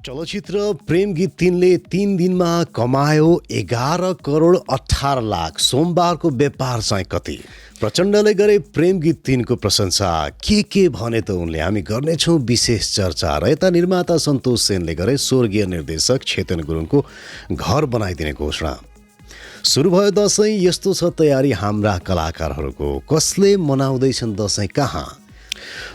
चलचित्र प्रेम गीत 3ले 3 दिनमा कमायो 11 करोड 18 लाख। सोमबारको व्यापार चाहिँ कति? प्रचण्डले गरे प्रेम गीत 3 को प्रशंसा। के भने त उनले हामी गर्नेछौँ विशेष चर्चा। र यता निर्माता सन्तोष सेनले गरे स्वर्गीय निर्देशक चेतन गुरुङको घर बनाइदिने घोषणा। सुरु भयो दशैं, यस्तो छ तयारी हाम्रा कलाकारहरूको। कसले मनाउँदैछन् दशैं कहाँ?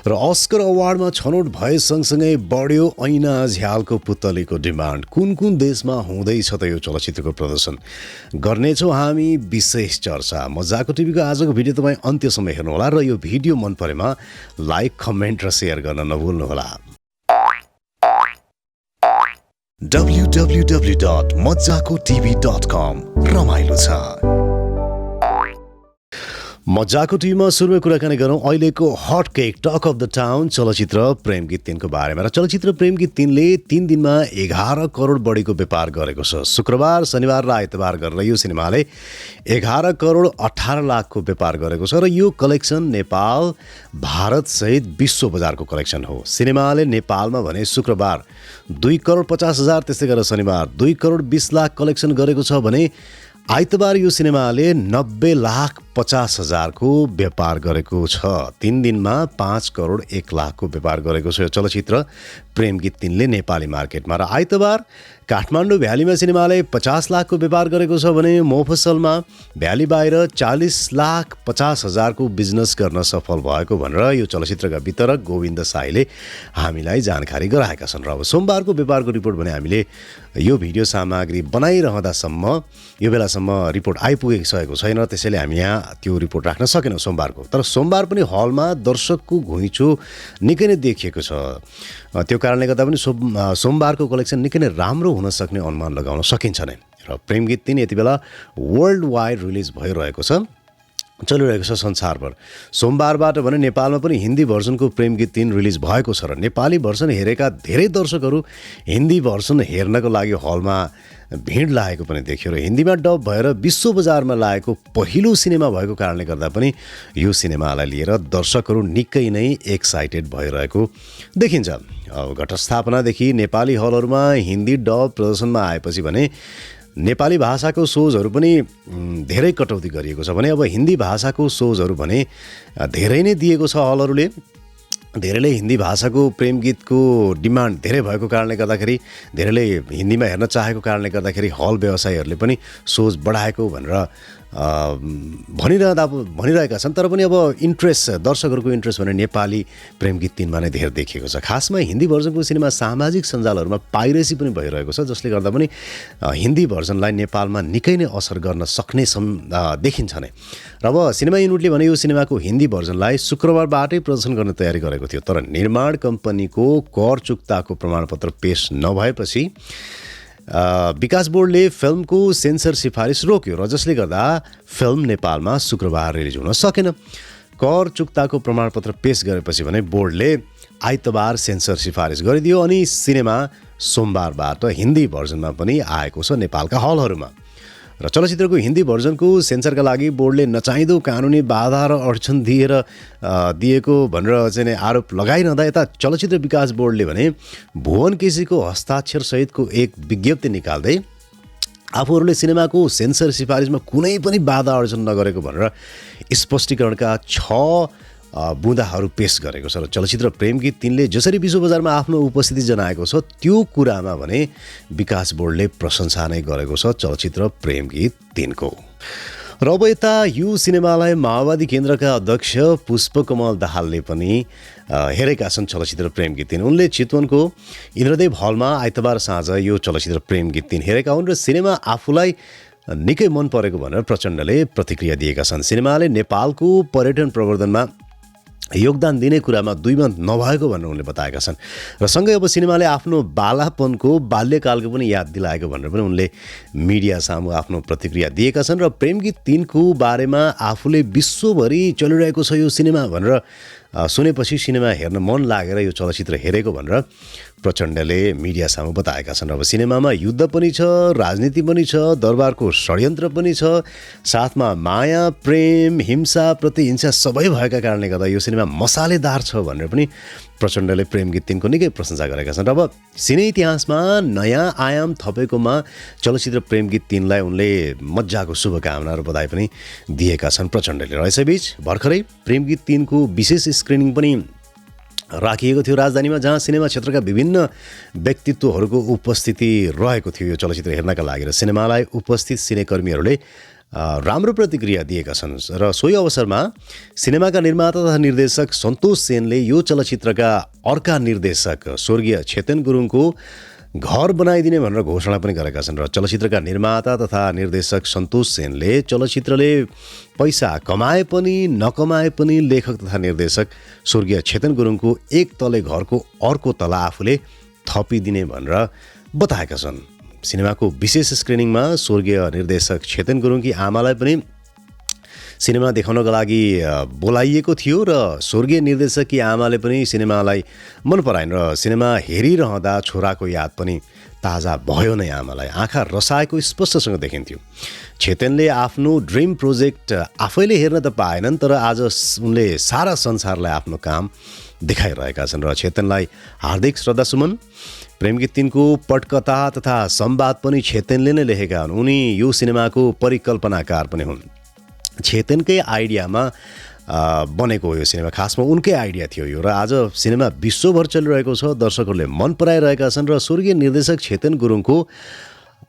र अस्कर अवार्डमा छनौट भए सँगसँगै बढ्यो ऐना झ्यालको पुतलीको डिमान्ड। कुन देशमा हुँदैछ त यो चलचित्रको प्रदर्शन? गर्नेछौँ हामी विशेष चर्चा। मजाको टिभीको आजको भिडियो तपाईँ अन्त्यसम्म हेर्नुहोला र यो भिडियो मन परेमा लाइक, कमेन्ट र सेयर गर्न नभुल्नुहोला। www.mazakotv.com रमाइलो छ। मजाको टिभीमा सुरुमा कुराकानी गरौँ अहिलेको hot cake talk of the town चलचित्र प्रेम गीत 3 को बारेमा। र चलचित्र प्रेम गीत 3ले 3 दिनमा 11 करोड बढीको व्यापार गरेको छ। शुक्रबार, शनिबार र आइतबार गरेर यो सिनेमाले 11 करोड 18 लाखको व्यापार गरेको छ। र यो कलेक्सन नेपाल, भारत सहित विश्व बजारको कलेक्सन हो। सिनेमाले नेपालमा भने शुक्रबार 2 करोड 50 हजार, त्यस्तै गरेर शनिबार 2 करोड 20 लाख कलेक्सन गरेको छ भने आइतबार यो सिनेमाले 90 लाख 50 हजारको व्यापार गरेको छ। 3 दिनमा 5 करोड 1 लाखको व्यापार गरेको छ यो चलचित्र प्रेम गीत 3ले नेपाली मार्केटमा। र आइतबार काठमाडौँ भ्यालीमा सिनेमाले 50 लाखको व्यापार गरेको छ भने मोफसलमा भ्याली बाहिर 40 लाख 50 हजारको बिजनेस गर्न सफल भएको भनेर यो चलचित्रका वितरक गोविन्द साईले हामीलाई जानकारी गराएका छन्। र अब सोमबारको व्यापारको रिपोर्ट भने हामीले यो भिडियो सामग्री बनाइरहँदासम्म यो बेलासम्म रिपोर्ट आइपुगेको छैन, त्यसैले हामी यहाँ त्यो रिपोर्ट राख्न सकेनौँ सोमबारको। तर सोमबार पनि हलमा दर्शकको घुइँचो निकै नै देखिएको छ। त्यो कारणले गर्दा पनि सोमबारको कलेक्सन निकै नै राम्रो हुन सक्ने अनुमान लगाउन सकिन्छ नै। र प्रेम गीत 3 यति बेला वर्ल्ड वाइड रिलिज भइरहेको छ, चलिरहेको छ संसारभर। सोमबारबाट भने नेपालमा पनि हिन्दी भर्सनको प्रेम गीत 3 रिलिज भएको छ। र नेपाली भर्सन हेरेका धेरै दर्शकहरू हिन्दी भर्सन हेर्नको लागि हलमा भिड लागेको पनि देखियो। र हिन्दीमा डब भएर विश्व बजारमा लागेको पहिलो सिनेमा भएको कारणले गर्दा पनि यो सिनेमालाई लिएर दर्शकहरू निकै नै एक्साइटेड भइरहेको देखिन्छ। घटस्थापनादेखि नेपाली हलहरूमा हिन्दी डब प्रदर्शनमा आएपछि भने नेपाली भाषाको सोजहरू पनि धेरै कटौती गरिएको छ भने अब हिन्दी भाषाको सोजहरू भने धेरै नै दिएको छ हलहरूले। धेरैले हिन्दी भाषाको प्रेम गीतको डिमान्ड धेरै भएको कारणले गर्दाखेरि, धेरैले हिन्दीमा हेर्न चाहेको कारणले गर्दाखेरि हल व्यवसायीहरूले पनि सोच बढाएको भनेर भनिरहेका छन्। तर पनि अब इन्ट्रेस्ट, दर्शकहरूको इन्ट्रेस्ट भने नेपाली प्रेम गीत 3मा नै धेरै देखिएको छ। खासमा हिन्दी भर्जनको सिनेमा सामाजिक सञ्जालहरूमा पाइरेसी पनि भइरहेको छ, जसले गर्दा पनि हिन्दी भर्जनलाई नेपालमा निकै नै असर गर्न सक्ने देखिन्छ नै। र अब सिनेमा युनिटले भने यो सिनेमाको हिन्दी भर्जनलाई शुक्रबारबाटै प्रदर्शन गर्ने तयारी गरेको थियो। तर निर्माण कम्पनीको कर चुक्ताको प्रमाणपत्र पेश नभएपछि विकास बोर्डले फिल्मको सेन्सर सिफारिस रोक्यो, र जसले गर्दा फिल्म नेपालमा शुक्रबार रिलिज हुन सकेन। कर चुक्ताको प्रमाणपत्र पेश गरेपछि भने बोर्डले आइतबार सेन्सर सिफारिस गरिदियो अनि सिनेमा सोमबारबाट हिन्दी भर्जनमा पनि आएको छ नेपालका हलहरूमा। र चलचित्रको हिन्दी भर्जनको सेन्सरका लागि बोर्डले नचाहिँदो कानुनी बाधा र अडचन दिएको भनेर चाहिँ आरोप लगाइरहँदा यता चलचित्र विकास बोर्डले भने भुवन केसीको हस्ताक्षर सहितको एक विज्ञप्ति निकाल्दै आफूहरूले सिनेमाको सेन्सर सिफारिसमा कुनै पनि बाधा अडचन नगरेको भनेर स्पष्टीकरणका 6 बुँदाहरू पेश गरेको छ। र चलचित्र प्रेम गीत 3ले जसरी विश्व बजारमा आफ्नो उपस्थिति जनाएको छ त्यो कुरामा भने विकास बोर्डले प्रशंसा नै गरेको छ चलचित्र प्रेम गीत 3 को। र अब यता यो सिनेमालाई माओवादी केन्द्रका अध्यक्ष पुष्पकमल दाहालले पनि हेरेका छन् चलचित्र प्रेम गीत 3। उनले चितवनको इन्द्रदेव हलमा आइतबार साँझ यो चलचित्र प्रेम गीत 3 हेरेका हुन् र सिनेमा आफूलाई निकै मन परेको भनेर प्रचण्डले प्रतिक्रिया दिएका छन्। सिनेमाले नेपालको पर्यटन प्रवर्धनमा योगदान दिने कुरामा दुईमत नभएको भनेर उनले बताएका छन्। र सँगै अब सिनेमाले आफ्नो बालापनको बाल्यकालको पनि याद दिलाएको भनेर पनि उनले मिडिया सामु आफ्नो प्रतिक्रिया दिएका छन्। र प्रेम गीत 3 को बारेमा आफूले विश्वभरि चलिरहेको छ यो सिनेमा भनेर सुनेपछि सिनेमा हेर्न मन लागेर यो चलचित्र हेरेको भनेर प्रचण्डले मिडिया सामु बताएका छन्। अब सिनेमामा युद्ध पनि छ, राजनीति पनि छ, दरबारको षड्यन्त्र पनि छ, साथमा माया, प्रेम, हिंसा, प्रतिहिंसा सबै भएका कारणले गर्दा यो सिनेमा मसालेदार छ भनेर पनि प्रचण्डले प्रेम गीत 3 को निकै प्रशंसा गरेका छन्। र अब सिने इतिहासमा नयाँ आयाम थपेकोमा चलचित्र प्रेम गीत 3 लाई उनले मज्जाको शुभकामना र बधाई पनि दिएका छन् प्रचण्डले। र यसैबीच भर्खरै प्रेम गीत 3 को विशेष स्क्रिनिङ पनि राखिएको थियो राजधानीमा, जहाँ सिनेमा क्षेत्रका विभिन्न व्यक्तित्वहरूको उपस्थिति रहेको थियो यो चलचित्र हेर्नका लागि। र सिनेमालाई उपस्थित सिनेकर्मीहरूले राम्रो प्रतिक्रिया दिएका छन्। र सोही अवसरमा सिनेमाका निर्माता तथा निर्देशक सन्तोष सेनले यो चलचित्रका अर्का निर्देशक स्वर्गीय छेतेन गुरुङको घर बनाइदिने भनेर घोषणा पनि गरेका छन्। र चलचित्रका निर्माता तथा निर्देशक सन्तोष सेनले चलचित्रले पैसा कमाए पनि नकमाए पनि लेखक तथा निर्देशक स्वर्गीय छेतेन गुरुङको एक तले घरको अर्को तला आफूले थपिदिने भनेर बताएका छन्। सिनेमाको विशेष स्क्रिनिङमा स्वर्गीय निर्देशक छेतेन गुरुङकी आमालाई पनि सिनेमा देखाउनका लागि बोलाइएको थियो र स्वर्गीय निर्देशककी आमाले पनि सिनेमालाई मन पराइन् र सिनेमा हेरिरहँदा छोराको याद पनि ताजा भयो नै। आमालाई आँखा रसाएको स्पष्टसँग देखिन्थ्यो। छेतेनले आफ्नो ड्रिम प्रोजेक्ट आफैले हेर्न त पाएनन्, तर आज उनले सारा संसारलाई आफ्नो काम देखाइरहेका छन्। र छेतेनलाई हार्दिक श्रद्धासुमन। प्रेम गीत 3 को पटकथा तथा संवाद पनि छेतेनले नै लेखेका हुन्। उनी यो सिनेमाको परिकल्पनाकार पनि हुन्। छेतेनकै आइडियामा बनेको हो यो सिनेमा, खासमा उनकै आइडिया थियो यो। र आज सिनेमा विश्वभर चलिरहेको छ, दर्शकहरूले मन पराइरहेका छन्। र स्वर्गीय निर्देशक छेतेन गुरुङको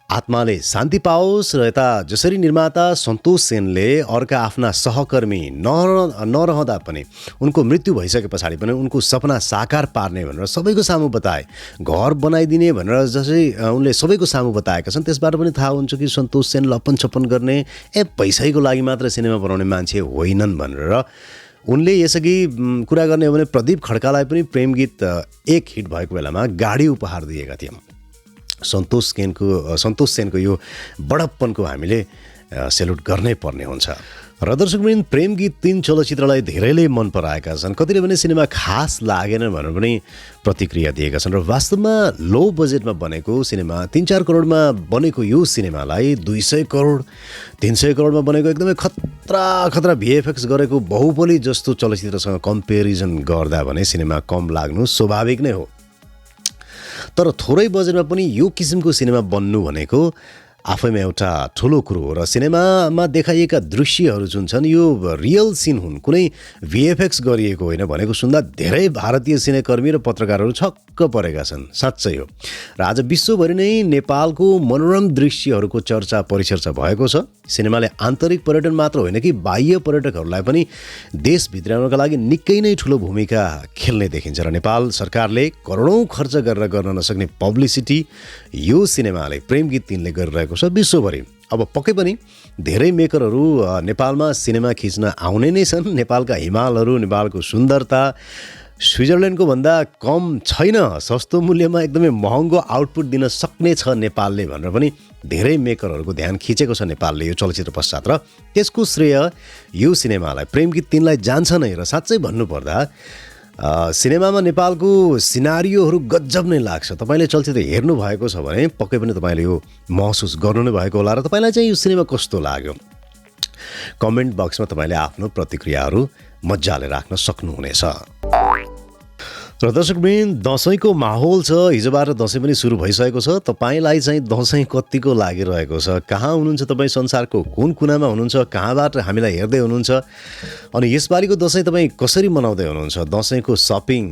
आत्माले शान्ति पाओस्। र यता जसरी निर्माता सन्तोष सेनले अर्का आफ्ना सहकर्मी नरहँदा पनि उनको मृत्यु भइसके पछाडि पनि उनको सपना साकार पार्ने भनेर सबैको सामु बताए, घर बनाइदिने भनेर जसरी उनले सबैको सामु बताएका छन्, त्यसबाट पनि थाहा हुन्छ कि सन्तोष सेन लप्पन छप्पन गर्ने पैसैको लागि मात्र सिनेमा बनाउने मान्छे होइनन् भनेर। उनले यसअघि कुरा गर्ने हो भने प्रदीप खड्कालाई पनि प्रेम गीत 1 हिट भएको बेलामा गाडी उपहार दिएका थिए। सन्तोष सेनको यो बडप्पनको हामीले सेल्युट गर्नै पर्ने हुन्छ। र दर्शकवृन्द, प्रेम गीत 3 चलचित्रलाई धेरैले मन पराएका छन्, कतिले भने सिनेमा खास लागेन भनेर पनि प्रतिक्रिया दिएका छन्। र वास्तवमा लो बजेटमा बनेको सिनेमा 3-4 करोडमा बनेको यो सिनेमालाई 200 करोड 300 करोडमा बनेको एकदमै खतरा भिएफएक्स गरेको बाहुबली जस्तो चलचित्रसँग कम्पेरिजन गर्दा भने सिनेमा कम लाग्नु स्वाभाविक नै हो। तर थोरै बजेटमा पनि यो किसिमको सिनेमा बन्नु भनेको आफैमा एउटा ठुलो कुरो हो। र सिनेमामा देखाइएका दृश्यहरू जुन छन् यो रियल सिन हुन्, कुनै भिएफएक्स गरिएको होइन भनेको सुन्दा धेरै भारतीय सिनेकर्मी र पत्रकारहरू छक्क परेका छन्। साँच्चै हो। र आज विश्वभरि नै नेपालको मनोरम दृश्यहरूको चर्चा परिचर्चा भएको छ। सिनेमाले आन्तरिक पर्यटन मात्र होइन कि बाह्य पर्यटकहरूलाई पनि देश भित्राउनका लागि निकै नै ठुलो भूमिका खेल्ने देखिन्छ। र नेपाल सरकारले करोडौँ खर्च गरेर गर्न नसक्ने पब्लिसिटी यो सिनेमाले प्रेम गीत 3 ले गरिरहेको छ विश्वभरि। अब पक्कै पनि धेरै मेकरहरू नेपालमा सिनेमा खिच्न आउने नै छन्। नेपालका हिमालहरू, नेपालको सुन्दरता स्विजरल्यान्डको भन्दा कम छैन, सस्तो मूल्यमा एकदमै महँगो आउटपुट दिन सक्ने छ नेपालले भनेर पनि धेरै मेकरहरूको ध्यान खिचेको छ नेपालले यो चलचित्र पश्चात। र त्यसको श्रेय यो सिनेमालाई प्रेम गीत 3 लाई जान्छ नै। र साँच्चै भन्नुपर्दा सिनेमामा नेपालको सिनारियोहरू गजब नै लाग्छ। तपाईँले चलचित्र हेर्नु भएको छ भने पक्कै पनि तपाईँले यो महसुस गर्नु नै भएको होला। र तपाईँलाई चाहिँ यो सिनेमा कस्तो लाग्यो कमेन्ट बक्समा तपाईँले आफ्नो प्रतिक्रियाहरू मजाले राख्न सक्नुहुनेछ। र दर्शकवृन्द, दसैँको माहौल छ। हिजोबाट दसैँ पनि सुरु भइसकेको छ। तपाईँलाई चाहिँ दसैँ कतिको लागिरहेको छ? कहाँ हुनुहुन्छ तपाईँ? संसारको कुन कुनामा हुनुहुन्छ? कहाँबाट हामीलाई हेर्दै हुनुहुन्छ? अनि यसपालिको दसैँ तपाईँ कसरी मनाउँदै हुनुहुन्छ? दसैँको सपिङ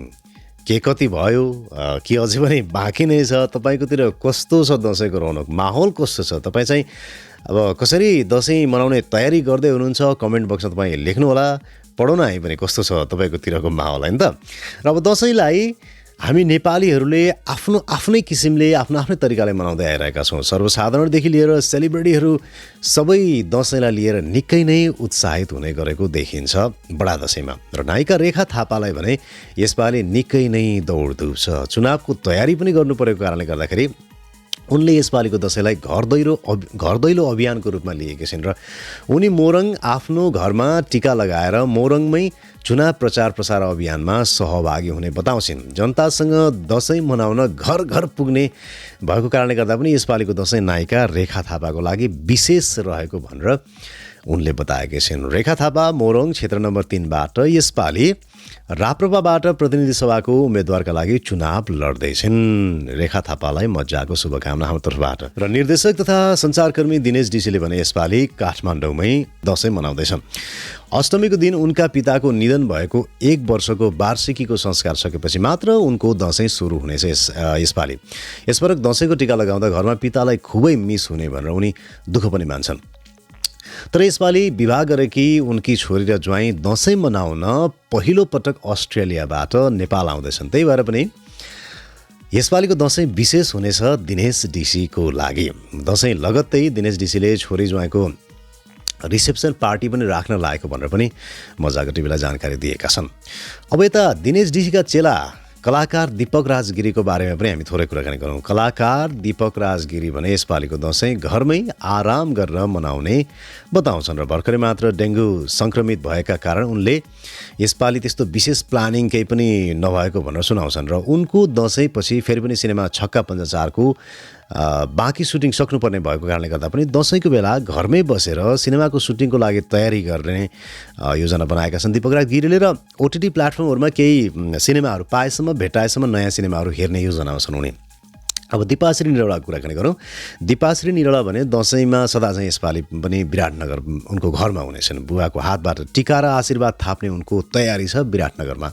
के कति भयो कि अझै पनि बाँकी नै छ? तपाईँकोतिर कस्तो छ दसैँको रौनक? माहौल कस्तो छ? तपाईँ चाहिँ अब कसरी दसैँ मनाउने तयारी गर्दै हुनुहुन्छ? कमेन्ट बक्समा तपाईँ लेख्नुहोला। पढौँ न हामी पनि कस्तो छ तपाईँकोतिरको माहौल, होइन त? र अब दसैँलाई हामी नेपालीहरूले आफ्नै किसिमले आफ्नै तरिकाले मनाउँदै आइरहेका छौँ। सर्वसाधारणदेखि लिएर सेलिब्रिटीहरू सबै दसैँलाई लिएर निकै नै उत्साहित हुने गरेको देखिन्छ बडा दसैँमा। र नायिका रेखा थापालाई भने यसपालि निकै नै दौडधुप छ। चुनावको तयारी पनि गर्नु परेको कारणले गर्दाखेरि उनले यसपालिको दशैँलाई घर दैलो अभियानको रूपमा लिएकी छिन् र उनी मोरङ आफ्नो घरमा टिका लगाएर मोरङमै चुनाव प्रचार प्रसार अभियानमा सहभागी हुने बताउँछिन्। जनतासँग दशैँ मनाउन घर घर पुग्ने भएको कारणले गर्दा पनि यसपालिको दशैँ नायिका रेखा थापाको लागि विशेष रहेको भनेर उनले बताएकी छिन्। रेखा थापा मोरङ क्षेत्र नम्बर 3बाट यसपालि राप्रपाबाट प्रतिनिधि सभाको उम्मेदवारका लागि चुनाव लड्दैछन्। रेखा थापालाई मजाको शुभकामना हाम्रो तर्फबाट। र निर्देशक तथा सञ्चारकर्मी दिनेश ढिसीले भने यसपालि काठमाडौँमै दशैँ मनाउँदैछन्। अष्टमीको दिन उनका पिताको निधन भएको 1 वर्षको वार्षिकीको संस्कार सकेपछि मात्र उनको दशैँ सुरु हुनेछ यसपालि। यसपटक दशैँको टिका लगाउँदा घरमा पितालाई खुबै मिस हुने भनेर उनी दुःख पनि मान्छन्। तर यसपालि विवाह गरेकी उनकी छोरी र ज्वाइँ दशैँ मनाउन पहिलो पटक अस्ट्रेलियाबाट नेपाल आउँदैछन्। त्यही भएर पनि यसपालिको दशैँ विशेष हुनेछ दिनेश ढिसीको लागि। दशैँ लगत्तै दिनेश ढिसीले छोरी ज्वाइँको रिसेप्सन पार्टी पनि राख्न लागेको भनेर पनि मजाको टिभीलाई जानकारी दिएका छन्। अब यता दिनेश ढिसीका चेला कलाकार दीपक राजगिरीको बारेमा पनि हामी थोरै कुराकानी गरौँ। कलाकार दीपक राजगिरी भने यसपालिको दशैँ घरमै आराम गरेर मनाउने बताउँछन् र भर्खरै मात्र डेङ्गु सङ्क्रमित भएका कारण उनले यसपालि त्यस्तो विशेष प्लानिङ केही पनि नभएको भनेर सुनाउँछन् र उनको दशैँपछि फेरि पनि सिनेमा छक्का पञ्जा 4को बाँकी सुटिङ सक्नुपर्ने भएको कारणले गर्दा पनि दशैँको बेला घरमै बसेर सिनेमाको सुटिङको लागि तयारी गर्ने योजना बनाएका छन् दीपक राजगिरीले। र ओटिटी प्लेटफर्महरूमा केही सिनेमाहरू पाएसम्म भेटाएसम्म नयाँ सिनेमाहरू हेर्ने योजनामा छन् उनी। अब दिपाश्री निरौलाको कुराकानी गरौँ। दिपाश्री निरौला भने दशैँमा सदा चाहिँ यसपालि पनि विराटनगर उनको घरमा हुनेछन्। बुवाको हातबाट टिका र आशीर्वाद थाप्ने उनको तयारी छ विराटनगरमा।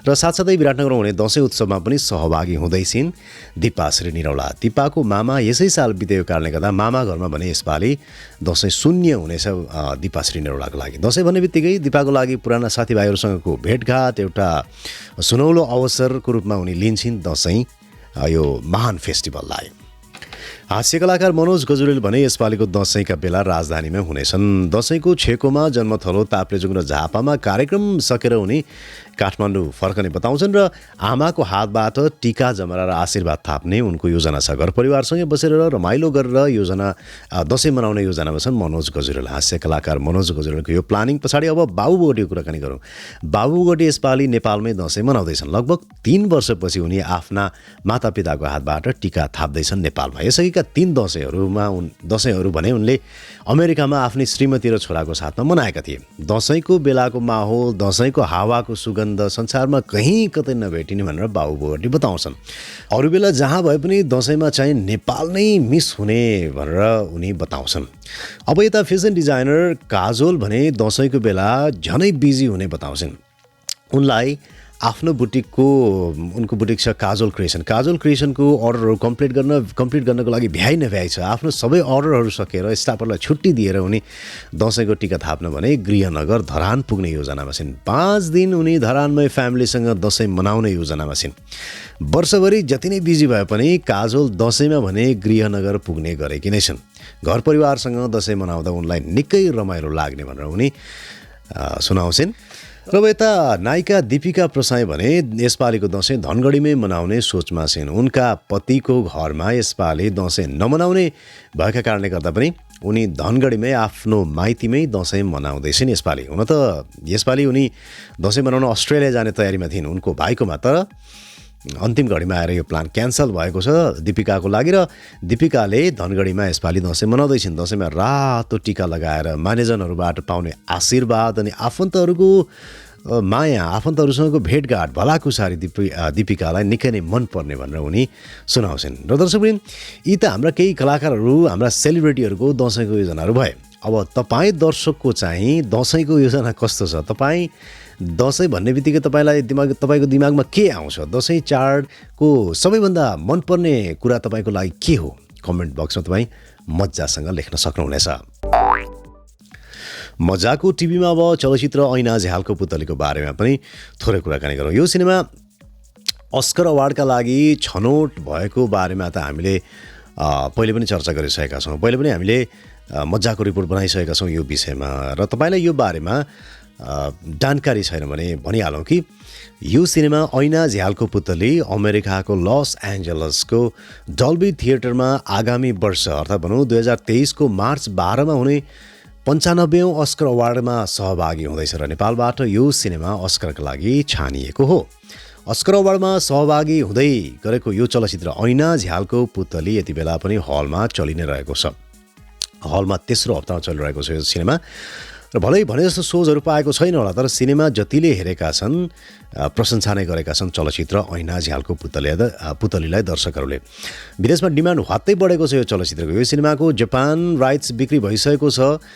र साथसाथै विराटनगरमा हुने दशैँ उत्सवमा पनि सहभागी हुँदैछिन् दिपाश्री निरौला। दिपाको मामा यसै साल बितेको कारणले गर्दा मामा घरमा भने यसपालि दशैँ शून्य हुनेछ दिपाश्री निरौलाको लागि। दशैँ भन्ने बित्तिकै दिपाको लागि पुराना साथीभाइहरूसँगको भेटघाट एउटा सुनौलो अवसरको रूपमा उनी लिन्छन् दशैँ यो महान फेस्टिभललाई। हास्य कलाकार मनोज गजुरेल भने यसपालिको दशैँका बेला राजधानीमै हुनेछन्। दशैँको छेकोमा जन्मथलो ताप्लेजुङ र झापामा कार्यक्रम सकेर उनी काठमाडौँ फर्कने बताउँछन् र आमाको हातबाट टिका जमरा र आशीर्वाद थाप्ने उनको योजना छ। घर परिवारसँगै बसेर रमाइलो गरेर दशैँ मनाउने योजनामा छन् मनोज गजुरेल। हास्य कलाकार मनोज गजुरेलको यो प्लानिङ पछाडि अब बाबु बोगटीको कुराकानी गरौँ। बाबु बोगटी यसपालि नेपालमै दशैँ मनाउँदैछन्। लगभग 3 वर्षपछि उनी आफ्ना मातापिताको हातबाट टिका थाप्दैछन् नेपालमा। यसअघिका 3 दशैँहरू भने उनले अमेरिकामा आफ्नी श्रीमती र छोराको साथमा मनाएका थिए। दशैँको बेलाको माहौल, दशैँको हावाको सुगन्ध संसारमा कहीँ कतै नभेटिने भनेर बाबु बोगटी बताउँछन्। अरू बेला जहाँ भए पनि दशैँमा चाहिँ नेपाल नै मिस हुने भनेर उनी बताउँछन्। अब यता फेसन डिजाइनर काजोल भने दशैँको बेला झनै बिजी हुने बताउँछन्। उनलाई आफ्नो उनको बुटिक छ काजोल क्रिएसनको अर्डरहरू कम्प्लिट गर्नको लागि भ्याइ नभ्याइ छ। आफ्नो सबै अर्डरहरू सकेर स्टाफहरूलाई छुट्टी दिएर उनी दशैँको टिका थाप्न भने गृहनगर धरान पुग्ने योजनामा छिन्। 5 दिन उनी धरानमै फ्यामिलीसँग दशैँ मनाउने योजनामा छिन्। वर्षभरि जति नै बिजी भए पनि काजोल दशैँमा भने गृहनगर पुग्ने गरेकी नै छन्। घर परिवारसँग दशैँ मनाउँदा उनलाई निकै रमाइलो लाग्ने भनेर उनी सुनाउँछिन्। र यता नायिका दीपिका प्रसाई भने यसपालिको दशैँ धनगढीमै मनाउने सोचमा छिन्। उनका पतिको घरमा यसपालि दशैँ नमनाउने भएका कारणले गर्दा पनि उनी धनगढीमै आफ्नो माइतीमै दशैँ मनाउँदैछिन् यसपालि। हुन त यसपालि उनी दशैँ मनाउन अस्ट्रेलिया जाने तयारीमा थिइन् उनको भाइकोमा, तर अन्तिम घडीमा आएर यो प्लान क्यान्सल भएको छ दीपिकाको लागि। र दीपिकाले धनगढीमा यसपालि दशैँ मनाउँदैछिन्। दशैँमा रातो टिका लगाएर मानिसजनहरूबाट पाउने आशीर्वाद अनि आफन्तहरूको माया, आफन्तहरूसँगको भेटघाट भलाकुसारी दीपिकालाई निकै नै मनपर्ने भनेर उनी सुनाउँछन्। र दर्शकवृन्द, यी त हाम्रा केही कलाकारहरू, हाम्रा सेलिब्रिटीहरूको दशैँको योजनाहरू भए। अब तपाईँ दर्शकको चाहिँ दशैँको योजना कस्तो छ? तपाईँ दशैँ भन्ने बित्तिकै तपाईँको दिमागमा के आउँछ? दशैँ चाडको सबैभन्दा मनपर्ने कुरा तपाईँको लागि के हो? कमेन्ट बक्समा तपाईँ मजासँग लेख्न सक्नुहुनेछ। मजाको टिभीमा अब चलचित्र ऐना झ्यालको पुतलीको बारेमा पनि थोरै कुराकानी गरौँ। यो सिनेमा अस्कर अवार्डका लागि छनौट भएको बारेमा त हामीले पहिले पनि चर्चा गरिसकेका छौँ। पहिले पनि हामीले मजाको रिपोर्ट बनाइसकेका छौँ यो विषयमा, र तपाईँलाई यो बारेमा जानकारी छैन भने भनिहालौँ कि यो सिनेमा ऐना झ्यालको पुतली अमेरिकाको लस एन्जलसको डल्बी थिएटरमा आगामी वर्ष अर्थात् भनौँ 2023को मार्च 12मा हुने 95औँ अस्कर अवार्डमा सहभागी हुँदैछ र नेपालबाट यो सिनेमा अस्करका लागि छानिएको हो। अस्कर अवार्डमा सहभागी हुँदै गरेको यो चलचित्र ऐना झ्यालको पुतली यति बेला पनि हलमा चलि नै रहेको छ। हलमा तेस्रो हप्तामा चलिरहेको छ यो सिनेमा र भलै भने जस्तो सोजहरू पाएको छैन होला, तर सिनेमा जतिले हेरेका छन् प्रशंसा नै गरेका छन् चलचित्र ऐना झ्यालको पुतलीलाई दर्शकहरूले। विदेशमा डिमान्ड हत्तै बढेको छ यो चलचित्रको। यो सिनेमाको जापान राइट्स बिक्री भइसकेको छ।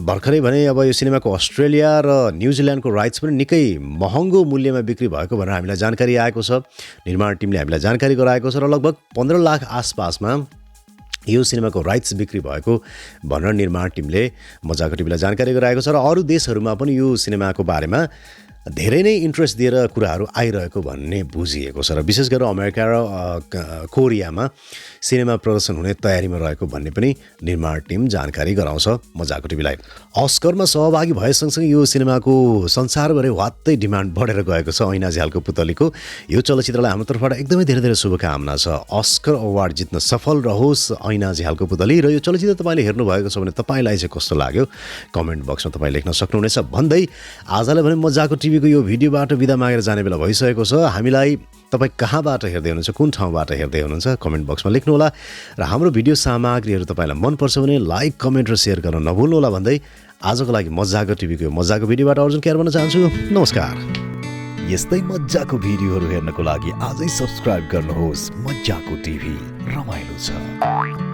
भर्खरै भने अब यो सिनेमाको अस्ट्रेलिया र न्युजिल्यान्डको राइट्स पनि निकै महँगो मूल्यमा बिक्री भएको भनेर हामीलाई जानकारी आएको छ। निर्माण टिमले हामीलाई जानकारी गराएको छ र लगभग 15 लाख आसपासमा यो सिनेमाको राइट्स बिक्री भएको भनेर निर्माण टिमले मजाको टिभीलाई जानकारी गराएको छ र अरू देशहरूमा पनि यो सिनेमाको बारेमा धेरै नै इन्ट्रेस्ट दिएर कुराहरू आइरहेको भन्ने बुझिएको छ र विशेष गरेर अमेरिका र कोरियामा सिनेमा प्रदर्शन हुने तयारीमा रहेको भन्ने पनि निर्माण टिम जानकारी गराउँछ मजाको टिभीलाई। अस्करमा सहभागी भए सँगसँगै यो सिनेमाको संसारभरि वात्तै डिमान्ड बढेर गएको छ ऐना झ्यालको पुतलीको। यो चलचित्रलाई हाम्रो तर्फबाट एकदमै धेरै धेरै शुभकामना छ। अस्कर अवार्ड जित्न सफल रहोस् ऐना झ्यालको पुतली। र यो चलचित्र तपाईँले हेर्नुभएको छ भने तपाईँलाई चाहिँ कस्तो लाग्यो कमेन्ट बक्समा तपाईँ लेख्न सक्नुहुनेछ भन्दै आजलाई भने मजाको टिभीको यो भिडियोबाट बिदा मागेर जाने बेला भइसकेको छ। हामीलाई तपाईँ कहाँबाट हेर्दै हुनुहुन्छ, कुन ठाउँबाट हेर्दै हुनुहुन्छ कमेन्ट बक्समा लेख्नुहोला र हाम्रो भिडियो सामग्रीहरू तपाईँलाई मनपर्छ भने लाइक कमेन्ट र सेयर गर्न नभुल्नुहोला भन्दै आजको लागि मजाको टिभीको यो मजाको भिडियोबाट अर्जुन केयर भन्न चाहन्छु। नमस्कार। यस्तै मजाको भिडियोहरू हेर्नको लागि आजै सब्स्क्राइब गर्नुहोस्। मजाको टिभी रमाइलो छ।